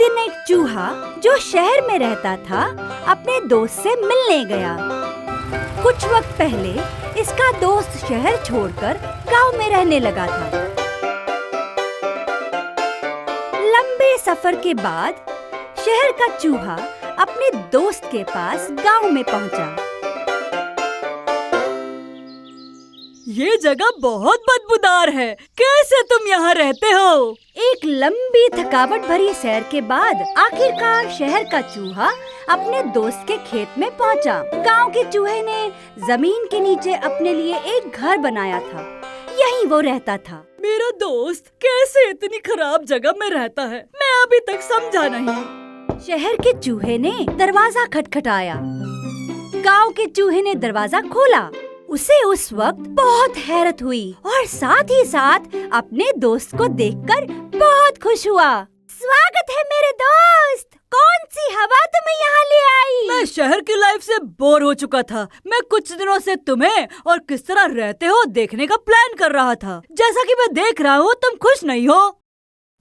दिन एक चूहा जो शहर में रहता था अपने दोस्त से मिलने गया। कुछ वक्त पहले इसका दोस्त शहर छोड़कर गांव में रहने लगा था। लंबे सफर के बाद शहर का चूहा अपने दोस्त के पास गांव में पहुंचा। ये जगह बहुत बदबूदार है, कैसे तुम यहाँ रहते हो? एक लंबी थकावट भरी सैर के बाद आखिरकार शहर का चूहा अपने दोस्त के खेत में पहुंचा। गांव के चूहे ने जमीन के नीचे अपने लिए एक घर बनाया था, यहीं वो रहता था। मेरा दोस्त कैसे इतनी खराब जगह में रहता है, मैं अभी तक समझा नहीं। शहर के चूहे ने दरवाजा खटखटाया। गांव के चूहे ने दरवाजा खोला। उसे उस वक्त बहुत हैरत हुई और साथ ही साथ अपने दोस्त को देखकर बहुत खुश हुआ। स्वागत है मेरे दोस्त, कौन सी हवा तुम्हें यहाँ ले आई? मैं शहर की लाइफ से बोर हो चुका था। मैं कुछ दिनों से तुम्हें और किस तरह रहते हो देखने का प्लान कर रहा था। जैसा कि मैं देख रहा हूँ तुम खुश नहीं हो।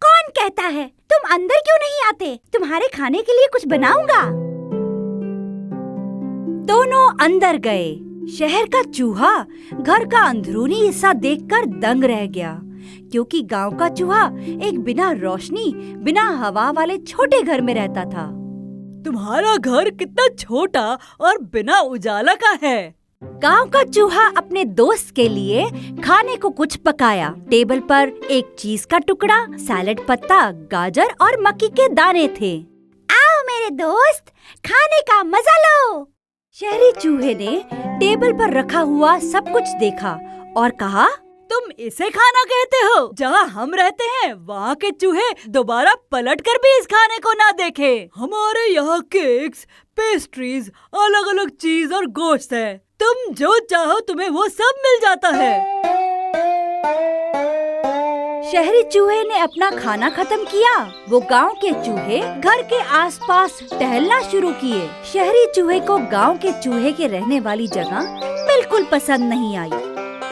कौन कहता है? तुम अंदर क्यों नहीं आते? तुम्हारे खाने के लिए कुछ बनाऊंगा। दोनों अंदर गए। शहर का चूहा घर का अंदरूनी हिस्सा देखकर दंग रह गया, क्योंकि गांव का चूहा एक बिना रोशनी, बिना हवा वाले छोटे घर में रहता था। तुम्हारा घर कितना छोटा और बिना उजाला का है। गांव का चूहा अपने दोस्त के लिए खाने को कुछ पकाया। टेबल पर एक चीज का टुकड़ा, सैलेड पत्ता, गाजर और मक्की के दाने थे। आओ मेरे दोस्त, खाने का मजा लो। शहरी चूहे ने टेबल पर रखा हुआ सब कुछ देखा और कहा, तुम इसे खाना कहते हो? जहाँ हम रहते हैं वहाँ के चूहे दोबारा पलटकर भी इस खाने को ना देखे। हमारे यहाँ केक्स, पेस्ट्रीज, अलग अलग चीज और गोश्त है। तुम जो चाहो तुम्हें वो सब मिल जाता है। शहरी चूहे ने अपना खाना खत्म किया। वो गांव के चूहे घर के आसपास टहलना शुरू किए। शहरी चूहे को गांव के चूहे के रहने वाली जगह बिल्कुल पसंद नहीं आई।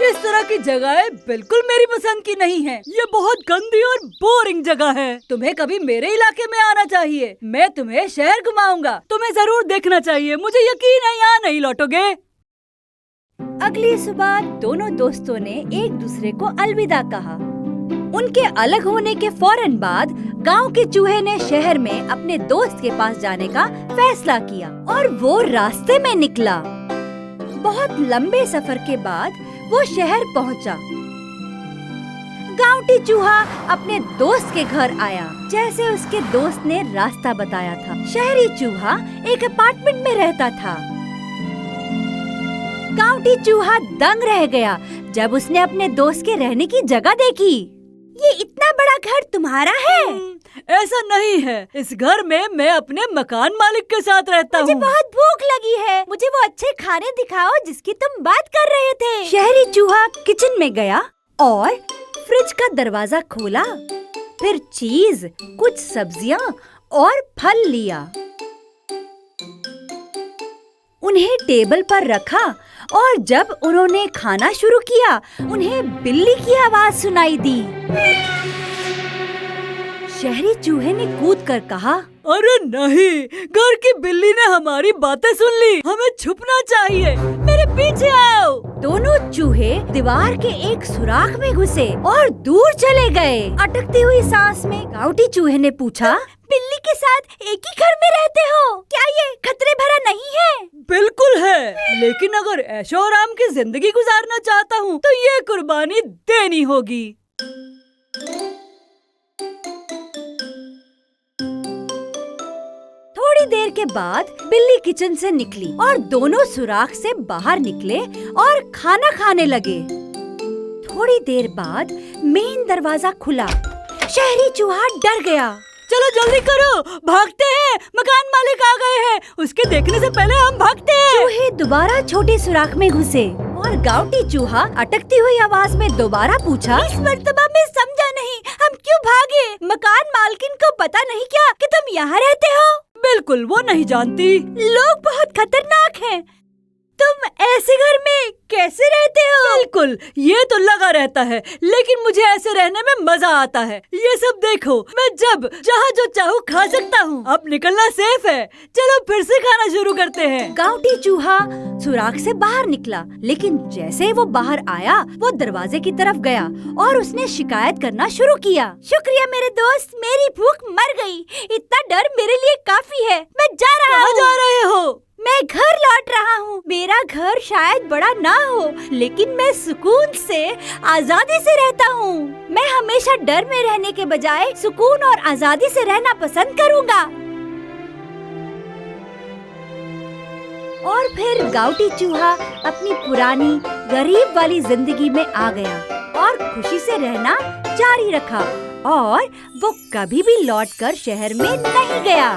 इस तरह की जगहें बिल्कुल मेरी पसंद की नहीं है। ये बहुत गंदी और बोरिंग जगह है। तुम्हें कभी मेरे इलाके में आना चाहिए। मैं तुम्हें शहर घुमाऊंगा। तुम्हें जरूर देखना चाहिए। मुझे यकीन है यहाँ नहीं लौटोगे। अगली सुबह दोनों दोस्तों ने एक दूसरे को अलविदा कहा। उनके अलग होने के फौरन बाद गांव के चूहे ने शहर में अपने दोस्त के पास जाने का फैसला किया और वो रास्ते में निकला। बहुत लंबे सफर के बाद वो शहर पहुंचा। गांवटी चूहा अपने दोस्त के घर आया, जैसे उसके दोस्त ने रास्ता बताया था। शहरी चूहा एक अपार्टमेंट में रहता था। गांवटी चूहा दंग रह गया जब उसने अपने दोस्त के रहने की जगह देखी। ये इतना बड़ा घर तुम्हारा है? ऐसा नहीं है। इस घर में मैं अपने मकान मालिक के साथ रहता हूँ। मुझे बहुत भूख लगी है। मुझे वो अच्छे खाने दिखाओ जिसकी तुम बात कर रहे थे। शहरी चूहा किचन में गया और फ्रिज का दरवाजा खोला। फिर चीज, कुछ सब्जियाँ और फल लिया। उन्हें टेबल पर रखा और जब उन्होंने खाना शुरू किया, उन्हें बिल्ली की आवाज सुनाई दी। शहरी चूहे ने कूद कर कहा, अरे नहीं, घर की बिल्ली ने हमारी बातें सुन ली। हमें छुपना चाहिए। मेरे पीछे आओ। दोनों चूहे दीवार के एक सुराख में घुसे और दूर चले गए। अटकती हुई सांस में गांवटी चूहे ने पूछा, बिल्ली के साथ एक ही घर में रहते हो? क्या ये खतरे भरा नहीं है? बिल्कुल है, लेकिन अगर ऐशो आराम की जिंदगी गुजारना चाहता हूँ तो ये कुर्बानी देनी होगी। थोड़ी देर के बाद बिल्ली किचन से निकली और दोनों सुराख से बाहर निकले और खाना खाने लगे। थोड़ी देर बाद मेन दरवाजा खुला। शहरी चूहा डर गया। चलो जल्दी करो, भागते हैं, मकान मालिक आ गए हैं। उसके देखने से पहले हम भागते हैं। चूहे दोबारा छोटे सुराख में घुसे और गांवटी चूहा अटकती हुई आवाज में दोबारा पूछा, इस मर्तबा में समझा नहीं, हम क्यों भागे? मकान मालकिन को पता नहीं क्या कि तुम यहाँ रहते हो? बिल्कुल, वो नहीं जानती। लोग बहुत खतरनाक हैं। तुम ऐसे घर में कैसे रहते हो? बिल्कुल, ये तो लगा रहता है, लेकिन मुझे ऐसे रहने में मजा आता है। ये सब देखो, मैं जब जहाँ जो चाहूँ खा सकता हूँ। अब निकलना सेफ है, चलो फिर से खाना शुरू करते हैं। गाउटी चूहा सुराख से बाहर निकला, लेकिन जैसे ही वो बाहर आया वो दरवाजे की तरफ गया और उसने शिकायत करना शुरू किया। शुक्रिया मेरे दोस्त, मेरी भूख मर गई। इतना डर मेरे लिए काफी है। मैं जा रहा हूँ। कहाँ जा रहे हो? मैं घर लौट रहा हूँ। मेरा घर शायद बड़ा ना हो, लेकिन मैं सुकून से, आजादी से रहता हूँ। मैं हमेशा डर में रहने के बजाय सुकून और आजादी से रहना पसंद करूँगा। और फिर गाउटी चूहा अपनी पुरानी गरीब वाली जिंदगी में आ गया और खुशी से रहना जारी रखा और वो कभी भी लौटकर शहर में नहीं गया।